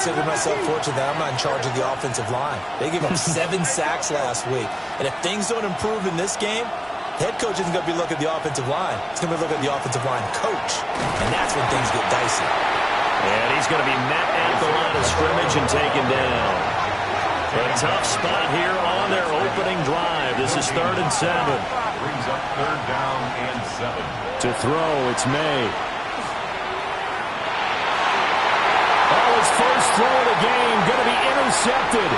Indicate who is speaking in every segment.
Speaker 1: consider myself fortunate that I'm not in charge of the offensive line. They gave up 7 sacks last week. And if things don't improve in this game, head coach isn't going to be looking at the offensive line. He's going to be looking at the offensive line coach. And that's when things get dicey.
Speaker 2: And he's going to be met at the line of scrimmage and taken down. A tough spot here on their opening drive. This is 3rd and 7.
Speaker 3: Brings up 3rd down and 7.
Speaker 2: To throw, it's May. Oh, his first throw of the game going to be intercepted.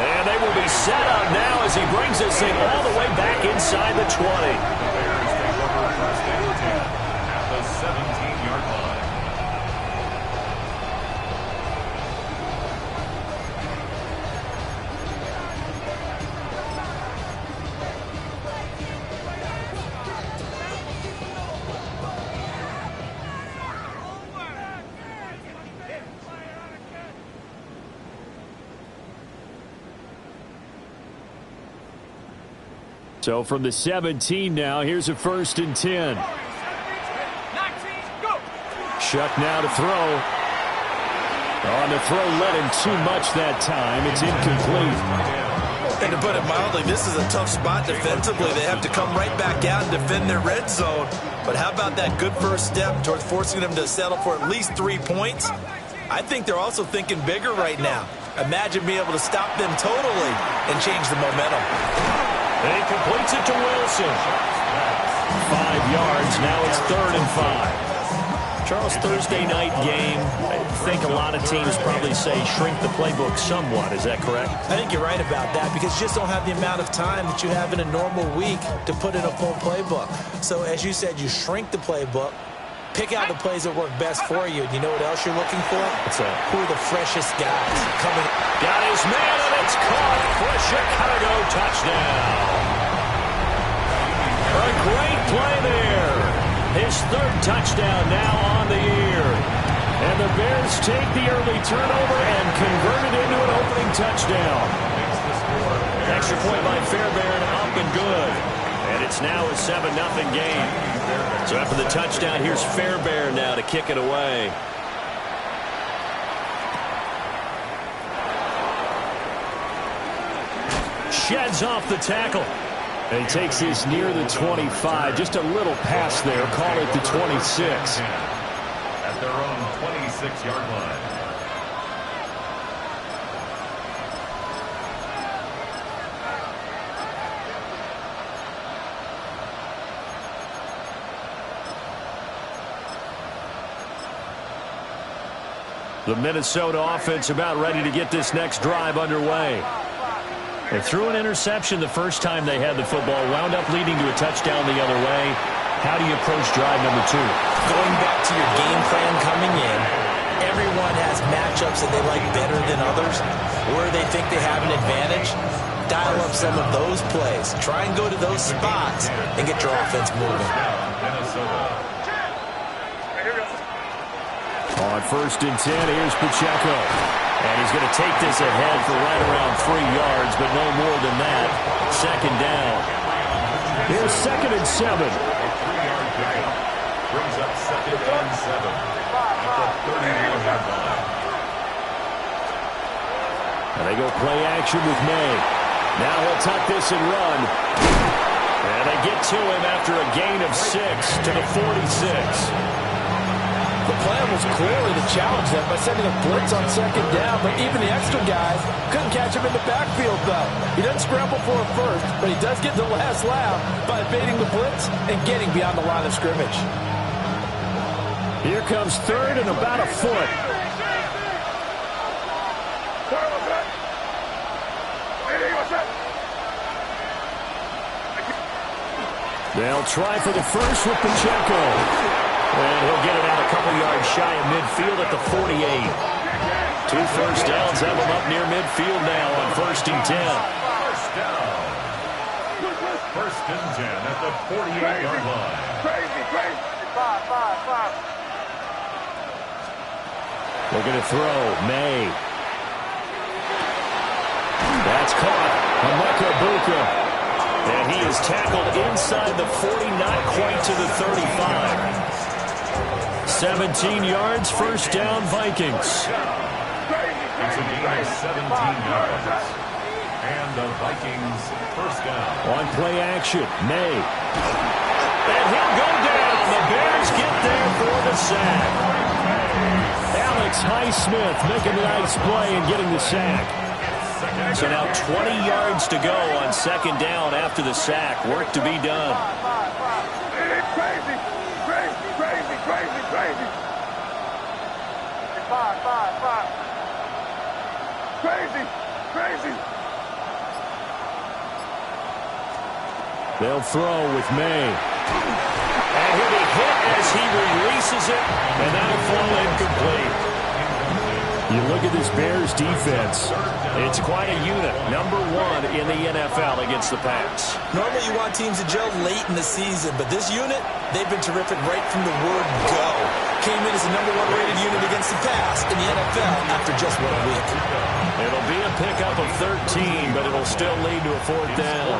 Speaker 2: And they will be set up now as he brings this thing all the way back inside the 20.
Speaker 3: The Bears take over 1st and 10 at the 17-yard line.
Speaker 2: So from the 17 now, here's a 1st and 10. Shuck now to throw. On the throw, led him too much that time. It's incomplete.
Speaker 1: And to put it mildly, this is a tough spot defensively. They have to come right back out and defend their red zone. But how about that good first step towards forcing them to settle for at least 3 points? I think they're also thinking bigger right now. Imagine being able to stop them totally and change the momentum.
Speaker 2: And he completes it to Wilson. 5 yards. Now it's 3rd and 5. Charles, Thursday night game. I think a lot of teams probably say shrink the playbook somewhat. Is that correct?
Speaker 1: I think you're right about that because you just don't have the amount of time that you have in a normal week to put in a full playbook. So as you said, you shrink the playbook, pick out the plays that work best for you. And you know what else you're looking for?
Speaker 2: What's that?
Speaker 1: Who are the freshest guys coming?
Speaker 2: Got his man, and it's caught for a Chicago touchdown. A great play there. His 3rd touchdown now on the year. And the Bears take the early turnover and convert it into an opening touchdown. Extra point by Fairbairn, up and good. And it's now a 7-0 game. So after the touchdown, here's Fairbairn now to kick it away. Sheds off the tackle. And he takes this near the 25. Just a little pass there. Call it the 26.
Speaker 3: At their own 26-yard line.
Speaker 2: The Minnesota offense about ready to get this next drive underway. They threw an interception the first time they had the football, wound up leading to a touchdown the other way. How do you approach drive number 2?
Speaker 1: Going back to your game plan coming in, everyone has matchups that they like better than others, where they think they have an advantage. Dial up some of those plays. Try and go to those spots and get your offense moving.
Speaker 2: On 1st and 10, here's Pacheco. And he's going to take this ahead for right around 3 yards, but no more than that. 2nd down. Here's 2nd and 7.
Speaker 3: Brings up 2nd and 7 at the 31-yard line.
Speaker 2: And they go play action with May. Now he'll tuck this and run. And they get to him after a gain of 6 to the 46.
Speaker 1: The plan was clearly to challenge them by sending a blitz on 2nd down, but even the extra guys couldn't catch him in the backfield, though. He doesn't scramble for a first, but he does get the last laugh by evading the blitz and getting beyond the line of scrimmage.
Speaker 2: Here comes 3rd and about a foot. They'll try for the first with Pacheco. And he'll get it out a couple yards shy of midfield at the 48. 2 first downs have him up near midfield now on 1st and 10.
Speaker 3: First down. 1st and 10 at the 48-yard line.
Speaker 4: Crazy. 5.
Speaker 2: Looking to throw. May. That's caught. Emeka Egbuka. And he is tackled inside the 40, not quite to the 35. 17 yards, first down, Vikings.
Speaker 3: It's a gain of 17 yards. And the Vikings first down.
Speaker 2: On play action, May. And he'll go down. The Bears get there for the sack. Alex Highsmith making a nice play and getting the sack. So now 20 yards to go on second down after the sack. Work to be done.
Speaker 4: Crazy. Crazy.
Speaker 2: They'll throw with May. And he'll be hit as he releases it, and that'll fall incomplete. You look at this Bears defense. It's quite a unit. Number 1 in the NFL against the pass.
Speaker 1: Normally you want teams to gel late in the season, but this unit, they've been terrific right from the word go. Came in as the number 1 rated unit against the pass in the NFL after just 1 week.
Speaker 2: It'll be a pickup of 13, but it'll still lead to a fourth down.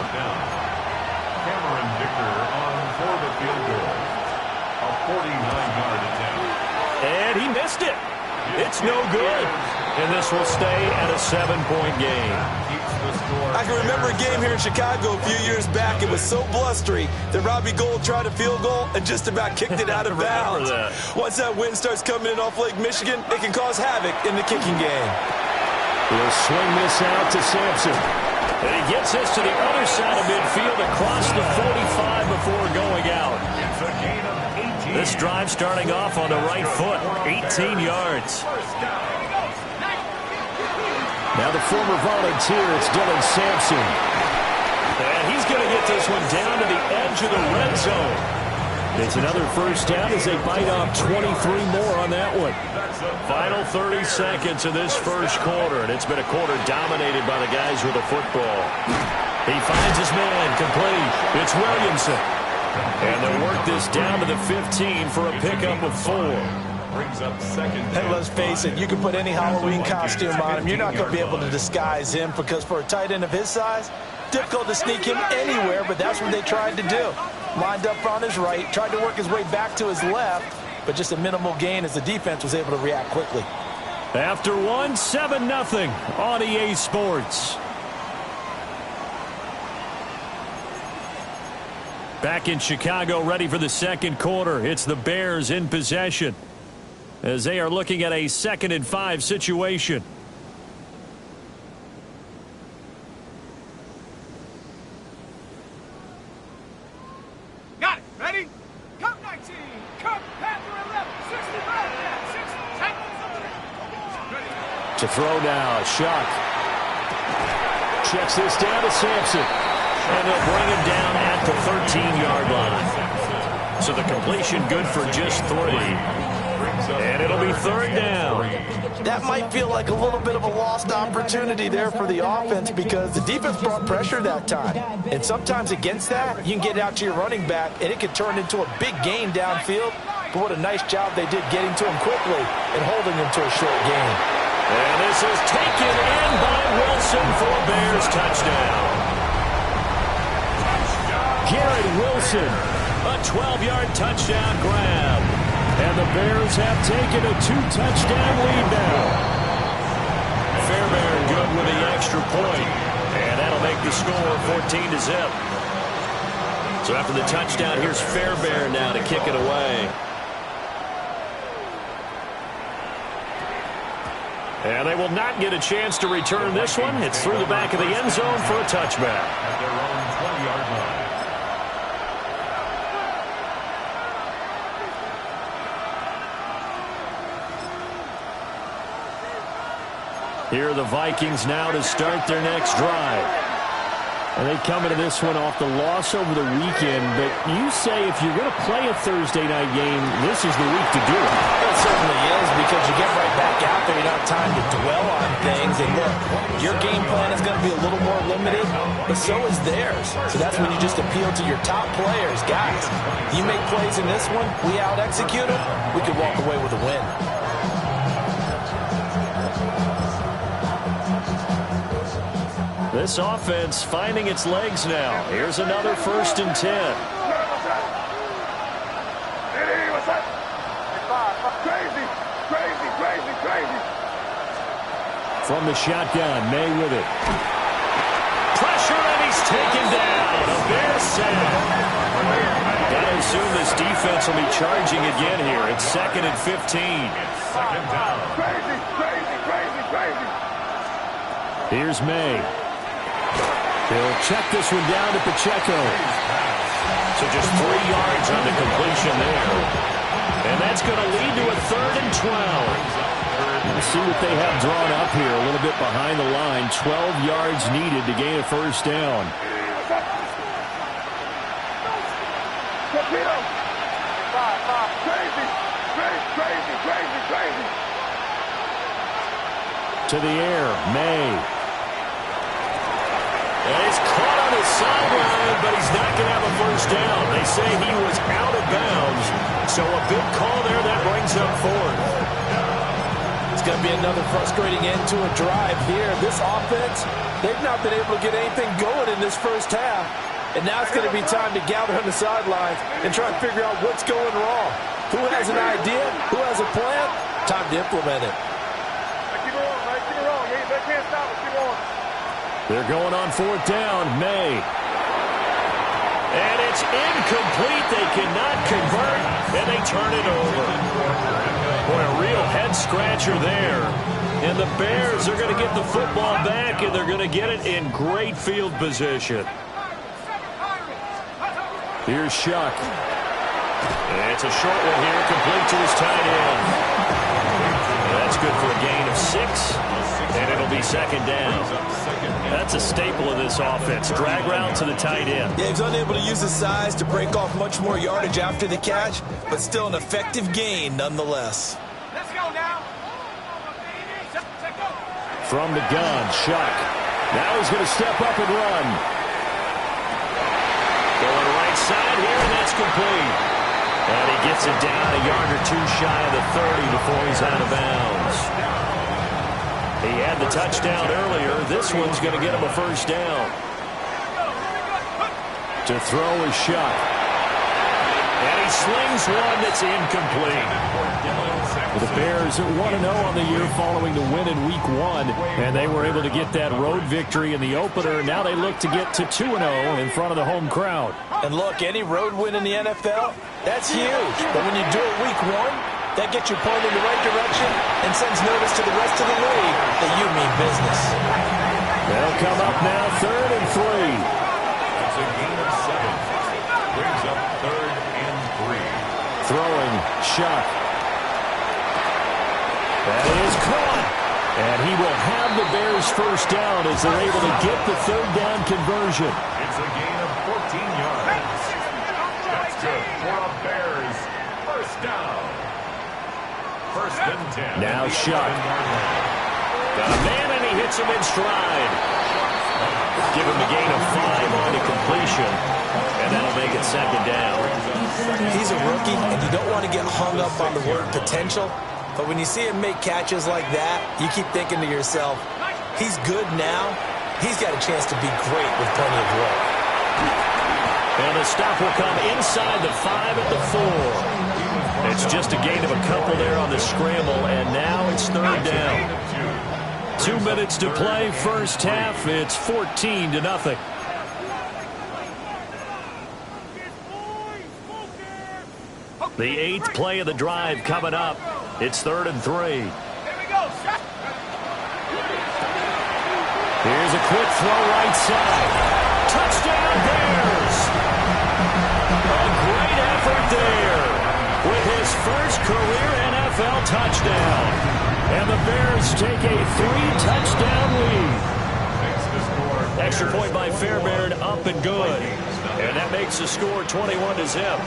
Speaker 3: Cameron Dicker on for the field goal. A 49-yard attempt.
Speaker 2: And he missed it. It's no good. And this will stay at a 7-point game.
Speaker 1: I can remember a game here in Chicago a few years back. It was so blustery that Robbie Gould tried a field goal and just about kicked it out of bounds. Once that wind starts coming in off Lake Michigan, it can cause havoc in the kicking game.
Speaker 2: He'll swing this out to Sampson. And he gets this to the other side of midfield across the 45 before going out.
Speaker 3: It's a gain of 18.
Speaker 2: This drive starting off on the right foot, 18 yards. Now the former volunteer, it's Dylan Sampson. And he's going to get this one down to the edge of the red zone. It's another first down as they bite off 23 more on that one. Final 30 seconds of this first quarter, and it's been a quarter dominated by the guys with the football. He finds his man, complete. It's Williamson. And they'll work this down to the 15 for a pickup of 4.
Speaker 3: Brings up second.
Speaker 1: And let's face it, you can put any Halloween costume on him. You're not going to be able to disguise him because for a tight end of his size, difficult to sneak him anywhere, but that's what they tried to do. Lined up on his right, tried to work his way back to his left, but just a minimal gain as the defense was able to react quickly.
Speaker 2: After 1, 7-0 on EA Sports. Back in Chicago, ready for the second quarter. It's the Bears in possession as they are looking at a 2nd and 5 situation.
Speaker 4: Got it. Ready? Come 19. Come Panther 11. 65. 6. 10.
Speaker 2: To throw now, Shuck. Checks this down to Sampson. And they'll bring him down at the 13-yard line. So the completion good for just 3. And it'll be 3rd down.
Speaker 1: That might feel like a little bit of a lost opportunity there for the offense because the defense brought pressure that time. And sometimes against that, you can get out to your running back, and it can turn into a big gain downfield. But what a nice job they did getting to him quickly and holding him to a short gain.
Speaker 2: And this is taken in by Wilson for a Bears touchdown. Garrett Wilson, a 12-yard touchdown grab. And the Bears have taken a 2-touchdown lead now. Fairbairn good with the extra point. And that'll make the score 14-0. So after the touchdown, here's Fairbairn now to kick it away. And they will not get a chance to return this one. It's through the back of the end zone for a touchback.
Speaker 3: At their own 20-yard line.
Speaker 2: Here are the Vikings now to start their next drive. And they come into this one off the loss over the weekend, but you say if you're going to play a Thursday night game, this is the week to do it.
Speaker 1: It certainly is because you get right back out there. You don't have time to dwell on things. And look, your game plan is going to be a little more limited, but so is theirs. So that's when you just appeal to your top players. Guys, you make plays in this one, we out-execute them, we could walk away with a win.
Speaker 2: This offense finding its legs now. Here's another 1st and 10. From the shotgun, May with it. Pressure, and he's taken down. A Bears sack. Gotta assume this defense will be charging again here. It's 2nd and 15.
Speaker 3: Second down.
Speaker 4: Crazy.
Speaker 2: Here's May. He'll check this one down to Pacheco. So just 3 yards on the completion there. And that's going to lead to a 3rd and 12. Let's see what they have drawn up here. A little bit behind the line. 12 yards needed to gain a first down.
Speaker 4: Crazy.
Speaker 2: To the air, May. And he's caught on his sideline, but he's not going to have a first down. They say he was out of bounds, so a big call there that brings up 4th.
Speaker 1: It's going to be another frustrating end to a drive here. This offense, they've not been able to get anything going in this first half. And now it's going to be time to gather on the sidelines and try and figure out what's going wrong. Who has an idea? Who has a plan? Time to implement it.
Speaker 4: Keep it on. They can't stop us. Keep on.
Speaker 2: They're going on 4th down. May. And it's incomplete. They cannot convert, and they turn it over. Boy, a real head-scratcher there. And the Bears are going to get the football back, and they're going to get it in great field position. Here's Shuck. And it's a short one here, complete to his tight end. That's good for a gain of 6, and it'll be 2nd down. That's a staple of this offense. Drag route to the tight end.
Speaker 1: Yeah, he's unable to use his size to break off much more yardage after the catch, but still an effective gain nonetheless.
Speaker 4: Let's go now.
Speaker 2: From the gun, Shuck. Now he's going to step up and run. Going right side here, and that's complete. And he gets it down a yard or 2 shy of the 30 before he's out of bounds. He had the touchdown earlier. This one's going to get him a first down. To throw is Shuck. And he slings one that's incomplete. The Bears are 1-0 on the year following the win in Week 1. And they were able to get that road victory in the opener. Now they look to get to 2-0 in front of the home crowd.
Speaker 1: And look, any road win in the NFL, that's huge. But when you do it Week 1, that gets you pointed in the right direction and sends notice to the rest of the league that you mean business.
Speaker 2: They'll come up now 3rd and 3.
Speaker 3: It's a gain of 7. Brings up 3rd and 3.
Speaker 2: Throwing, Shuck. That is caught. And he will have the Bears first down as they're able to get the 3rd down conversion.
Speaker 3: It's a gain of 14 yards. That's good for a Bears first down. 1st and 10.
Speaker 2: Now Shuck. Got a man, and he hits him in stride. Give him a gain of 5 on the completion, and that'll make it 2nd down.
Speaker 1: He's a rookie, and you don't want to get hung up on the word potential. But when you see him make catches like that, you keep thinking to yourself, he's good now. He's got a chance to be great with plenty of work.
Speaker 2: And the stop will come inside the 5 at the 4. It's just a gain of a couple there on the scramble, and now it's 3rd down. 2 minutes to play, first half. It's 14-0. The 8th play of the drive coming up. It's 3rd and 3.
Speaker 4: Here we go.
Speaker 2: Here's a quick throw right side. Touchdown Bears! A great effort there with his first career NFL touchdown. And the Bears take a 3-touchdown lead. Extra point by Fairbairn, up and good. And that makes the score 21-0.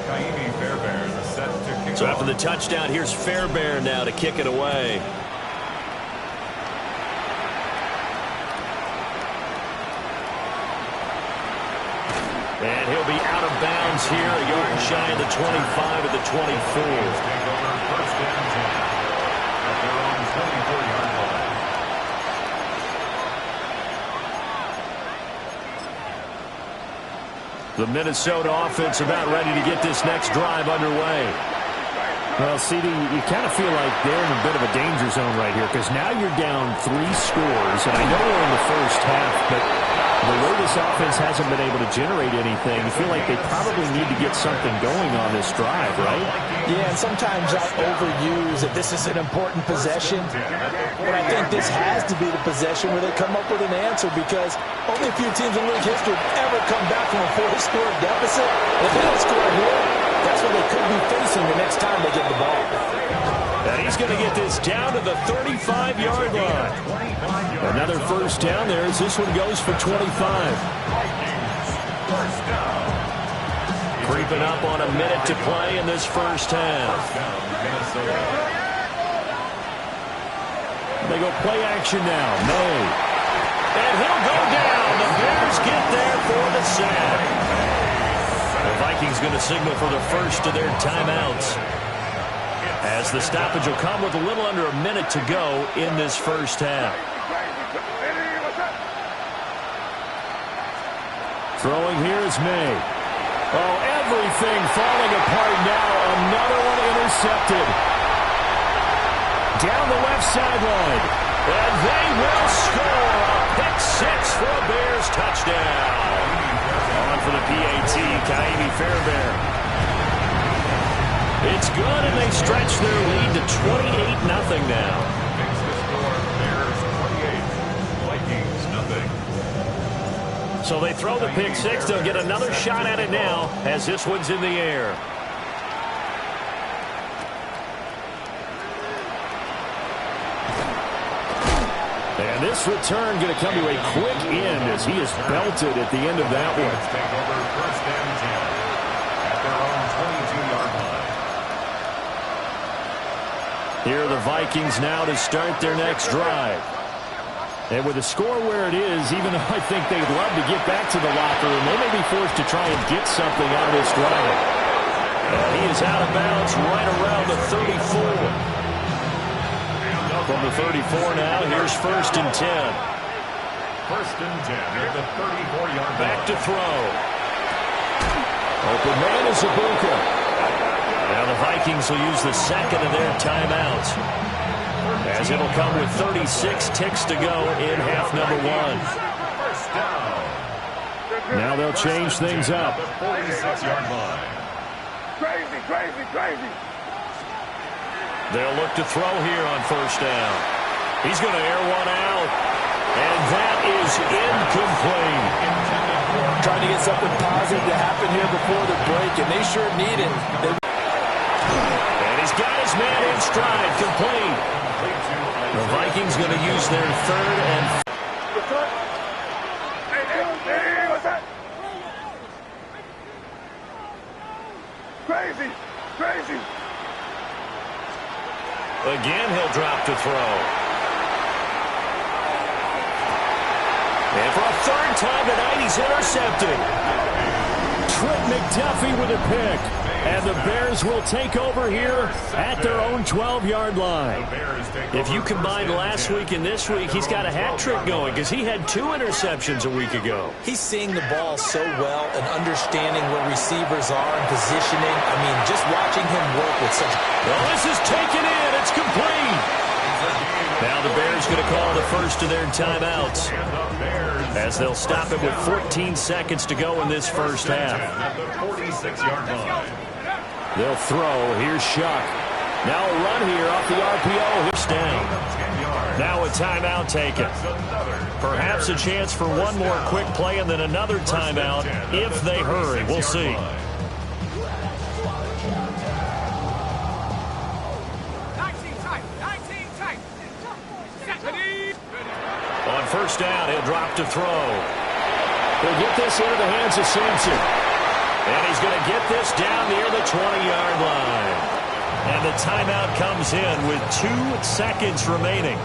Speaker 3: Kaimi Fairbairn set to kick
Speaker 2: So
Speaker 3: off.
Speaker 2: after the touchdown, here's Fairbairn now to kick it away. And he'll be out of bounds here, a yard shy of the 25 at the 24.
Speaker 3: Take over 1st and 10 at their own 24-yard line. The
Speaker 2: The Minnesota offense about ready to get this next drive underway. Well, CD, you kind of feel like they're in a bit of a danger zone right here because now you're down 3 scores, and I know we're in the first half, but the way this offense hasn't been able to generate anything, you feel like they probably need to get something going on this drive, right?
Speaker 1: Yeah, and sometimes I overuse that this is an important possession, but I think this has to be the possession where they come up with an answer because only a few teams in league history ever come back from a 4-score deficit. If they don't score here, that's what they could be facing the next time they get the ball.
Speaker 2: And he's going to get this down to the 35-yard line. Another first down there as this one goes for 25. Creeping up on a minute to play in this first half. They go play action now. May. And he'll go down. The Bears get there for the sack. The Vikings going to signal for the first of their timeouts, as the stoppage will come with a little under a minute to go in this first half. Throwing here is May. Oh, everything falling apart now. Another one intercepted. Down the left sideline. And they will score a pick six for a Bears touchdown. On for the PAT, Ka'imi Fairbairn. It's good, and they stretch their lead to 28-0 now.
Speaker 3: Makes the score Bears 28, Vikings nothing.
Speaker 2: So they throw the pick six. They'll get another shot at it now as this one's in the air. And this return going to come to a quick end as he is belted at the end of that one.
Speaker 3: Take over first and 10 at their own 22-yard line.
Speaker 2: Here are the Vikings now to start their next drive. And with the score where it is, even though I think they'd love to get back to the locker room, they may be forced to try and get something out of this drive. And he is out of bounds right around the 34. From the 34 now, here's first and 10.
Speaker 3: First and 10 at the 34-yard line.
Speaker 2: Back to throw. Open man is Ibuka. Now the Vikings will use the second of their timeouts, as it'll come with 36 ticks to go in half number one.
Speaker 3: First down.
Speaker 2: Now they'll change things up.
Speaker 3: The 46-yard line.
Speaker 4: Crazy.
Speaker 2: They'll look to throw here on first down. He's going to air one out. And that is incomplete.
Speaker 1: Trying to get something positive to happen here before the break, and they sure need it.
Speaker 2: And he's got his man in stride, complete. The Vikings going to use their third and...
Speaker 4: Hey, what's that? Crazy.
Speaker 2: Again, he'll drop to throw. And for a third time tonight, he's intercepted. Trent McDuffie with a pick. And the Bears will take over here at their own 12-yard line. If you combine last week and this week, he's got a hat trick going because he had 2 interceptions a week ago.
Speaker 1: He's seeing the ball so well and understanding where receivers are and positioning. I mean, just watching him work with such...
Speaker 2: Well, this is taken in. It's complete. Now the Bears going to call the first of their timeouts, as they'll stop it with 14 seconds to go in this first half.
Speaker 3: At the 46-yard line.
Speaker 2: They'll throw. Here's Shuck. Now a run here off the RPO. He's down. Now a timeout taken. Perhaps a chance for one more quick play and then another timeout if they hurry. We'll see.
Speaker 4: 19 tight.
Speaker 2: On first down, he'll drop to throw. He'll get this into the hands of Sampson. And he's going to get this down near the 20-yard line. And the timeout comes in with 2 seconds remaining.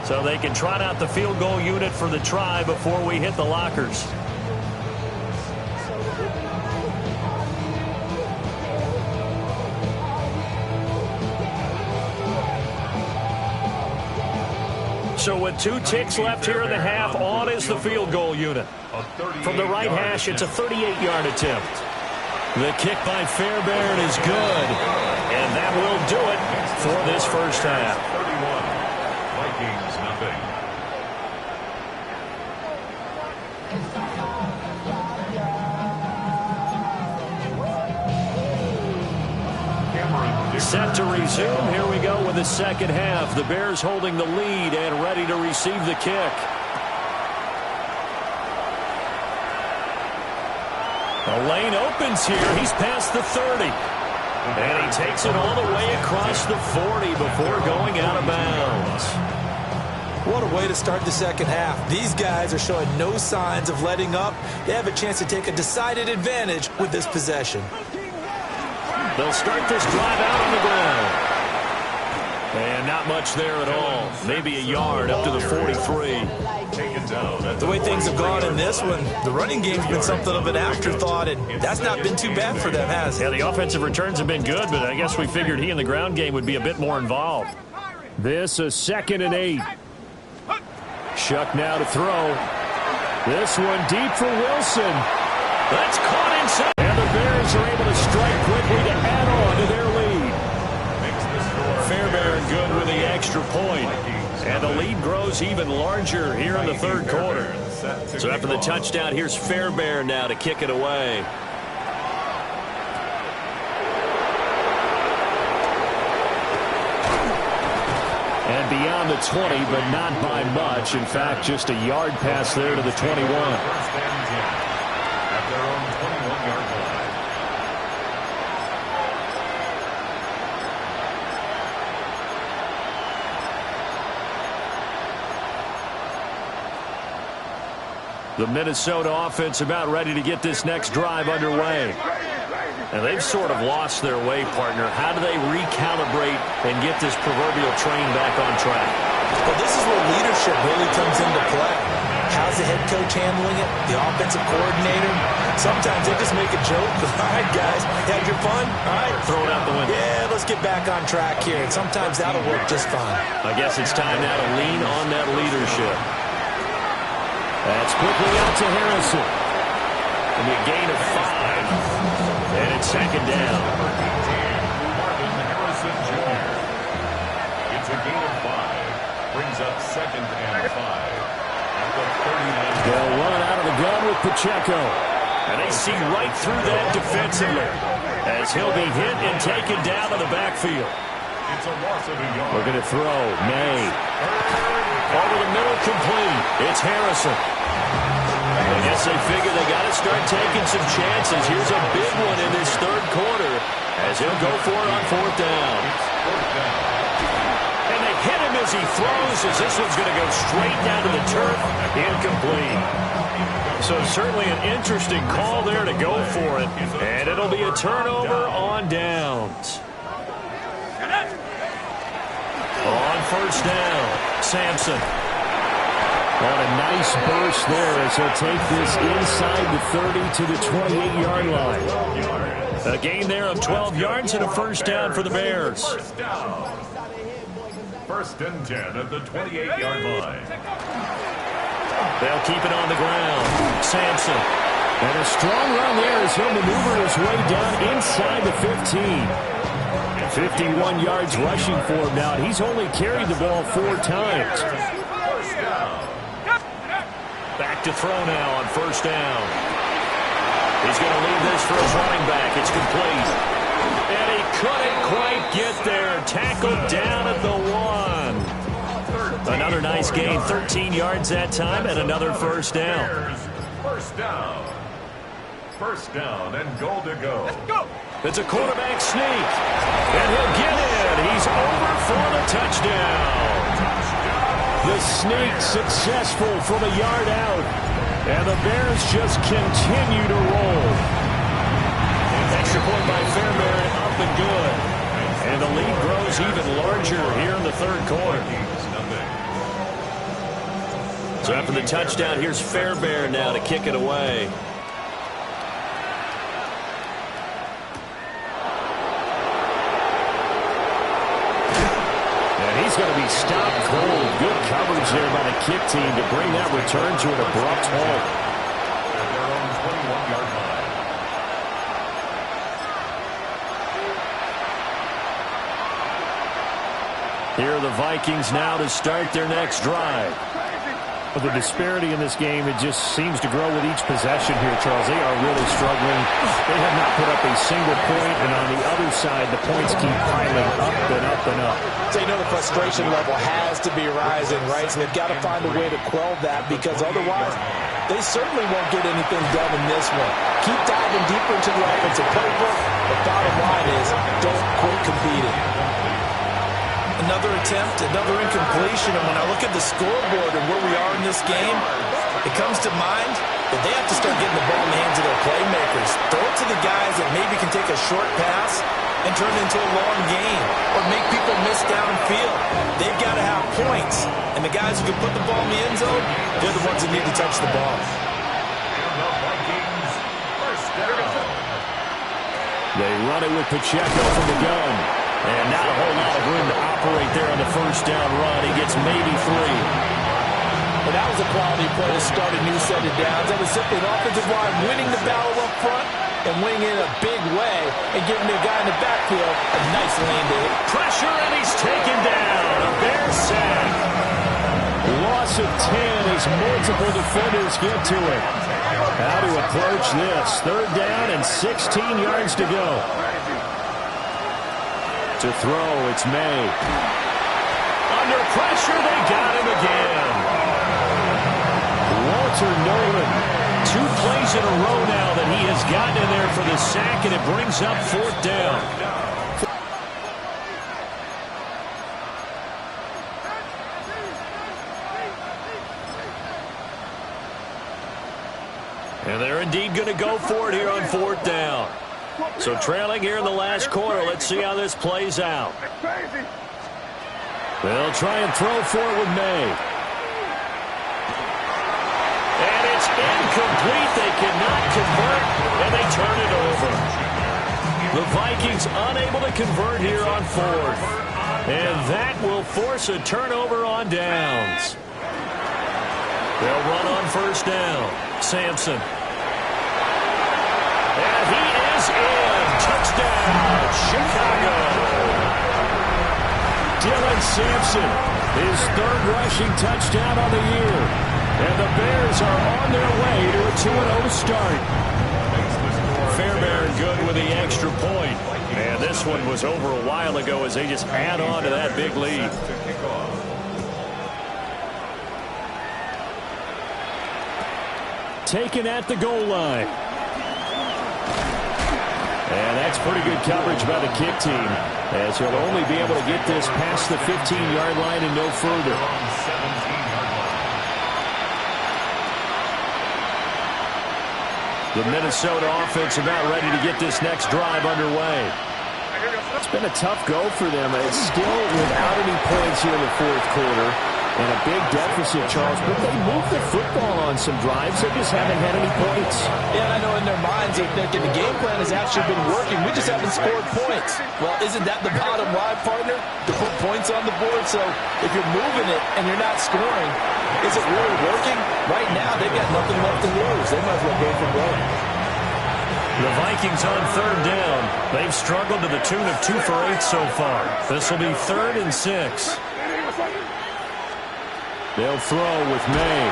Speaker 2: So they can trot out the field goal unit for the try before we hit the lockers. So with 2 ticks left here in the half, on is the field goal unit. From the right hash, it's a 38-yard attempt. The kick by Fairbairn is good. And that will do it for this first half.
Speaker 3: 31. Vikings nothing.
Speaker 2: Set to resume. Here we go with the second half. The Bears holding the lead and ready to receive the kick. The lane opens here. He's past the 30. And he takes it all the way across the 40 before going out of bounds.
Speaker 1: What a way to start the second half. These guys are showing no signs of letting up. They have a chance to take a decided advantage with this possession.
Speaker 2: They'll start this drive out on the ground. And not much there at all. Maybe a yard up to the 43.
Speaker 1: The way things have gone in this one, the running game's been something of an afterthought, and that's not been too bad for them, has it?
Speaker 2: Yeah, the offensive returns have been good, but I guess we figured he in the ground game would be a bit more involved. This is 2nd and 8. Shuck now to throw. This one deep for Wilson. That's caught inside. And the Bears are able to strike quickly to add on to their lead. Fairbairn good with the extra point. And the lead grows even larger here in the third quarter. So after the touchdown, here's Fairbairn now to kick it away. And beyond the 20, but not by much. In fact, just a yard pass there to the 21.
Speaker 3: At their own 21-yard line.
Speaker 2: The Minnesota offense about ready to get this next drive underway. And they've sort of lost their way, partner. How do they recalibrate and get this proverbial train back on track?
Speaker 1: Well, this is where leadership really comes into play. How's the head coach handling it? The offensive coordinator? Sometimes they just make a joke. All right, guys, had your fun? All right.
Speaker 2: Throw it out the window.
Speaker 1: Yeah, let's get back on track here. And sometimes that'll work just fine.
Speaker 2: I guess it's time now to lean on that leadership. That's quickly out to Harrison. And a gain of 5. And it's 2nd down.
Speaker 3: Marvin Harrison Jr. It's a gain of 5. Brings up 2nd and 5. At the 39.
Speaker 2: They'll run out of the gun with Pacheco. And they see right through that defensively as he'll be hit and taken down to the backfield.
Speaker 3: It's a loss of a yard.
Speaker 2: Looking to throw. May. Over the middle, complete. It's Harrison. I guess they figure they got to start taking some chances. Here's a big one in this third quarter as he'll go for it on 4th down. And they hit him as he throws, as this one's going to go straight down to the turf. Incomplete. So certainly an interesting call there to go for it. And it'll be a turnover on downs. On 1st down, Sampson. On a nice burst there as he'll take this inside the 30 to the 28-yard line. A gain there of 12 yards and a 1st down for the Bears.
Speaker 3: 1st down. 1st and 10 at the 28-yard line.
Speaker 2: They'll keep it on the ground. Sampson. And a strong run there as he'll maneuver his way down inside the 15. 51 yards rushing for him now. He's only carried the ball 4 times. Back to throw now on 1st down. He's going to leave this for his running back. It's complete. And he couldn't quite get there. Tackled down at the 1. Another nice gain. 13 yards that time and another 1st down.
Speaker 3: 1st down. 1st down and goal to go.
Speaker 4: Let's go.
Speaker 2: It's a quarterback sneak. And he'll get in. He's over for the touchdown. The sneak successful from a yard out. And the Bears just continue to roll. Extra point by Fairbairn, up and good. And the lead grows even larger here in the third quarter. So after the touchdown, here's Fairbairn now to kick it away. He's going to be stopped cold. Good coverage there by the kick team to bring that return to an abrupt halt.
Speaker 3: At their own 21-yard line.
Speaker 2: Here are the Vikings now to start their next drive.
Speaker 5: The disparity in this game, it just seems to grow with each possession here, Charles. They are really struggling. They have not put up a single point, and on the other side, the points keep piling up and up and up.
Speaker 1: So you know the frustration level has to be rising, right? So they've got to find a way to quell that, because otherwise they certainly won't get anything done in this one. Keep diving deeper into the offensive playbook. The bottom line is don't quit competing. Another attempt, another incompletion, and when I look at the scoreboard and where we are in this game, it comes to mind that they have to start getting the ball in the hands of their playmakers. Throw it to the guys that maybe can take a short pass and turn it into a long game, or make people miss downfield. They've got to have points, and the guys who can put the ball in the end zone, they're the ones that need to touch the ball.
Speaker 2: They run it with Pacheco from the gun. And not a whole lot of room to operate there on the first down run. He gets maybe 3.
Speaker 1: But that was a quality play to start a new set of downs. That was simply an offensive line winning the battle up front and winning it in a big way and giving the guy in the backfield a nice lane to hit.
Speaker 2: Pressure, and he's taken down. A Bear sack. Loss of 10 as multiple defenders get to it. How to approach this? 3rd down and 16 yards to go. To throw, it's May. Under pressure, they got him again. Walter Nolan. 2 plays in a row now that he has gotten in there for the sack, and it brings up 4th down. And they're indeed going to go for it here on 4th down. So trailing here in the last quarter. Let's see how this plays out. They'll try and throw for it with May. And it's incomplete. They cannot convert, and they turn it over. The Vikings unable to convert here on 4th. And that will force a turnover on downs. They'll run on 1st down. Sampson. And he is in. Touchdown, Chicago. Dylan Sampson, his 3rd rushing touchdown on the year. And the Bears are on their way to a 2-0 start. Fairbairn good with the extra point. And this one was over a while ago as they just add on to that big lead. Taken at the goal line. And that's pretty good coverage by the kick team, as he'll only be able to get this past the 15-yard line and no further. The Minnesota offense about ready to get this next drive underway.
Speaker 5: It's been a tough go for them. It's still without any points here in the 4th quarter. And a big deficit, Charles, but they moved the football on some drives. They just haven't had any points.
Speaker 1: Yeah, I know in their minds they're thinking the game plan has actually been working. We just haven't scored points. Well, isn't that the bottom line, partner? To put points on the board. So if you're moving it and you're not scoring, is it really working? Right now, they've got nothing left to lose. They might as well go for broke.
Speaker 2: The Vikings on 3rd down. They've struggled to the tune of 2 for 8 so far. This will be 3rd and 6. They'll throw with May.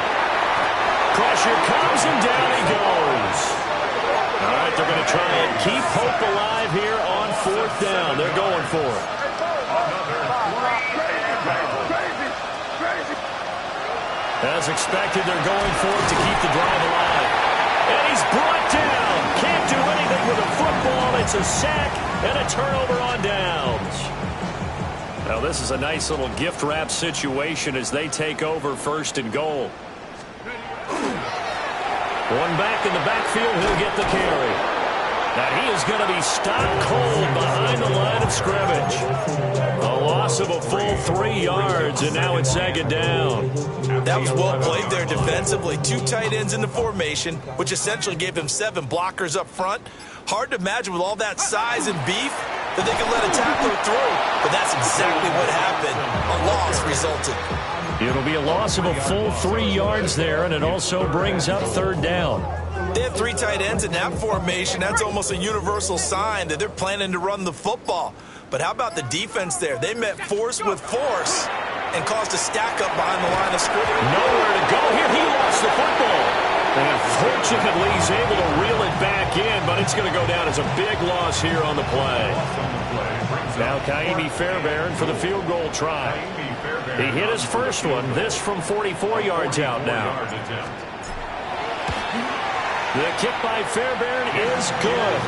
Speaker 2: Pressure comes, and down he goes. All right, they're going to try and keep hope alive here on 4th down. They're going for it. As expected, they're going for it to keep the drive alive. And he's brought down. Can't do anything with a football. It's a sack and a turnover on downs. Now, this is a nice little gift wrap situation as they take over 1st and goal. One back in the backfield, he'll get the carry. Now, he is going to be stopped cold behind the line of scrimmage. A loss of a full 3 yards, and now it's 2nd down.
Speaker 1: That was well played there defensively. 2 tight ends in the formation, which essentially gave him 7 blockers up front. Hard to imagine with all that size and beef that they could let a tackler through, but that's exactly what happened. A loss resulted.
Speaker 2: It'll be a loss of a full 3 yards there, and it also brings up 3rd down.
Speaker 1: They have 3 tight ends in that formation. That's almost a universal sign that they're planning to run the football. But how about the defense there? They met force with force and caused a stack up behind the line of scrimmage.
Speaker 2: Nowhere to go here. He lost the football. And unfortunately, he's able to reel it back in, but it's going to go down as a big loss here on the play. Now Kaimi Fairbairn for the field goal try. He hit his first one. This from 44 yards out now. The kick by Fairbairn is good.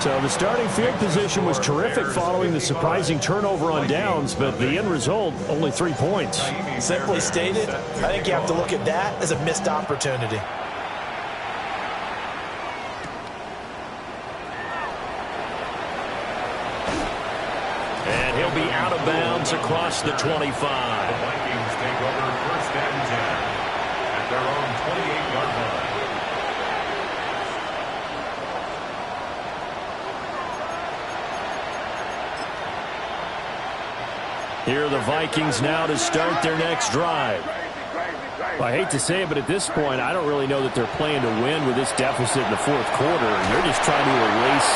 Speaker 2: So the starting field position was terrific following the surprising turnover on downs, but the end result, only 3 points.
Speaker 1: Simply stated, I think you have to look at that as a missed opportunity.
Speaker 2: And he'll be out of bounds across the 25.
Speaker 3: The Vikings take over first and 10 at their own 28-yard line.
Speaker 2: Here are the Vikings now to start their next drive.
Speaker 5: Well, I hate to say it, but at this point, I don't really know that they're playing to win with this deficit in the fourth quarter. They're just trying to erase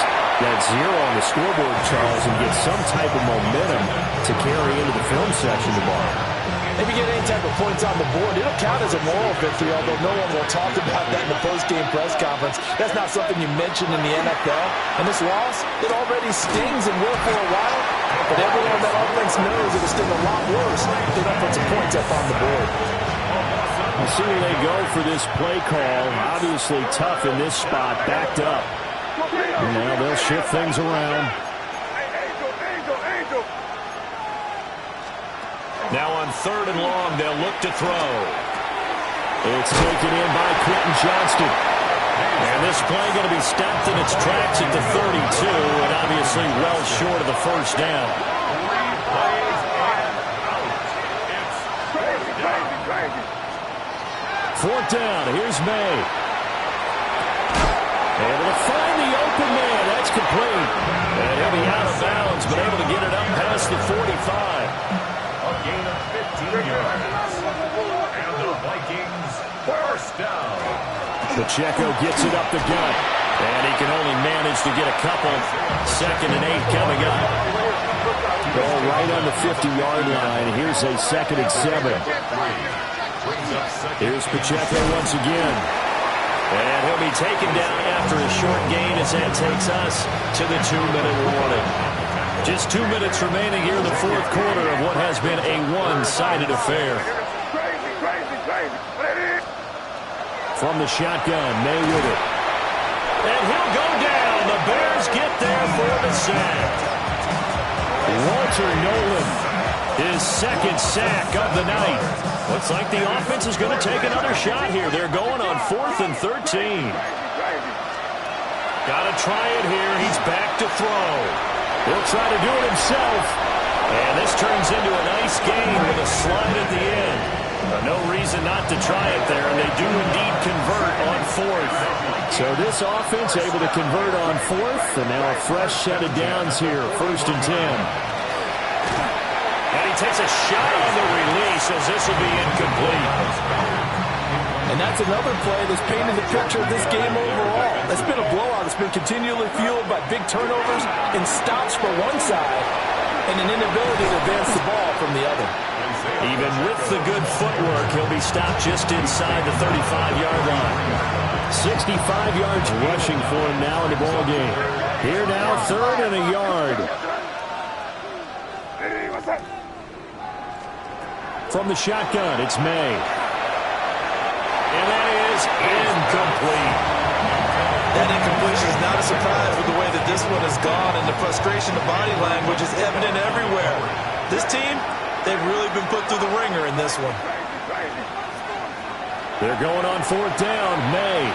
Speaker 5: that zero on the scoreboard, Charles, and get some type of momentum to carry into the film section tomorrow.
Speaker 1: If you get any type of points on the board, it'll count as a moral victory, although no one will talk about that in the post-game press conference. That's not something you mention in the NFL. And this loss, it already stings and will for a while, but everyone on that offense knows it will sting a lot worse if they don't put some points up on the board.
Speaker 5: We'll see where they go for this play call. Obviously tough in this spot, backed up. Now they'll shift things around.
Speaker 2: Now on 3rd and long, they'll look to throw.
Speaker 5: It's taken in by Quentin Johnston.
Speaker 2: And this play going to be stopped in its tracks at the 32, and obviously well short of the first down. 4th down, here's May. Able to find the open man, that's complete. And he'll be out of bounds, but able to get it up past the 45.
Speaker 3: A gain of 15 yards. And the Vikings first down.
Speaker 5: Pacheco gets it up the gut.
Speaker 2: And he can only manage to get a couple. 2nd and 8 coming up.
Speaker 5: Ball right on the 50-yard line. Here's a 2nd and 7. Here's Pacheco once again.
Speaker 2: And he'll be taken down after a short gain as that takes us to the 2-minute warning. Just 2 minutes remaining here in the fourth quarter of what has been a one-sided affair.
Speaker 5: From the shotgun, May with it.
Speaker 2: And he'll go down. The Bears get there for the sack.
Speaker 5: Walter Nolan,
Speaker 2: his 2nd sack of the night. Looks like the offense is going to take another shot here. They're going on 4th and 13. Got to try it here. He's back to throw.
Speaker 5: He'll try to do it himself.
Speaker 2: And this turns into a nice gain with a slide at the end. No reason not to try it there, and they do indeed convert on 4th.
Speaker 5: So this offense able to convert on 4th, and now a fresh set of downs here, 1st and 10.
Speaker 2: And he takes a shot on the release as this will be incomplete.
Speaker 1: And that's another play that's painted the picture of this game overall. It's been a blowout. It's been continually fueled by big turnovers and stops for one side and an inability to advance the ball from the other.
Speaker 2: Even with the good footwork, he'll be stopped just inside the 35-yard line.
Speaker 5: 65 yards rushing for him now in the ball game. Here now, 3rd and a yard. From the shotgun, it's May.
Speaker 2: And that is incomplete.
Speaker 1: That incompletion is not a surprise with the way that this one has gone, and the frustration of body language is evident everywhere. This team, they've really been put through the ringer in this one.
Speaker 5: They're going on 4th down. May.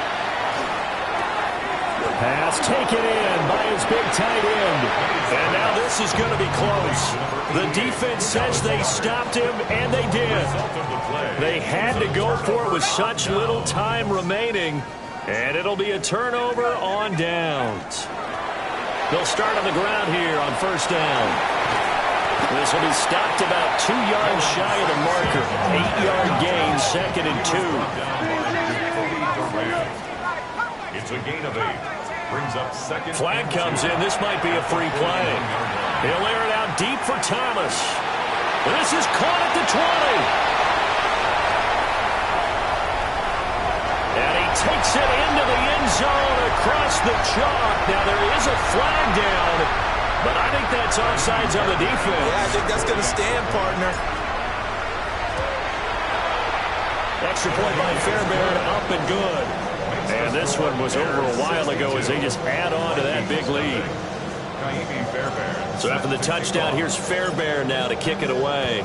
Speaker 5: Pass taken in by his big tight end.
Speaker 2: And now this is going to be close. The defense says they stopped him, and they did. They had to go for it with such little time remaining. And it'll be a turnover on downs. They'll start on the ground here on 1st down. This will be stopped about 2 yards shy of the marker. 8-yard gain, 2nd and 2.
Speaker 3: It's a gain of 8. Brings up 2nd.
Speaker 2: Flag comes in. This might be a free play. He'll air it out deep for Thomas. This is caught at the 20. And he takes it into the end zone across the chalk. Now there is a flag down, but I think that's offsides on the defense.
Speaker 1: Yeah, I think that's going to stand, partner.
Speaker 2: Extra point by Fairbairn, up and good. And this one was over a while ago as they just add on to that big lead. So after the touchdown, here's Fairbairn now to kick it away.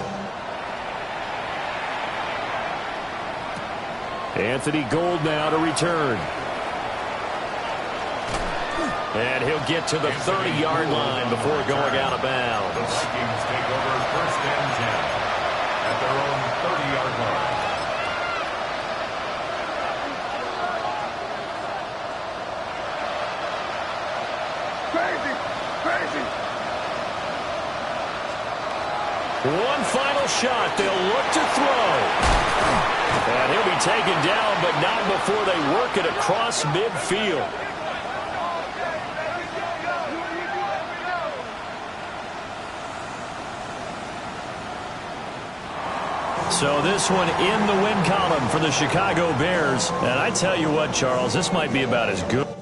Speaker 2: Anthony Gould now to return. And he'll get to the 30-yard line before going out of bounds.
Speaker 3: The Vikings take over 1st and 10 at their own 30-yard line.
Speaker 2: One final shot. They'll look to throw. And he'll be taken down, but not before they work it across midfield. So this one in the win column for the Chicago Bears. And I tell you what, Charles, this might be about as good.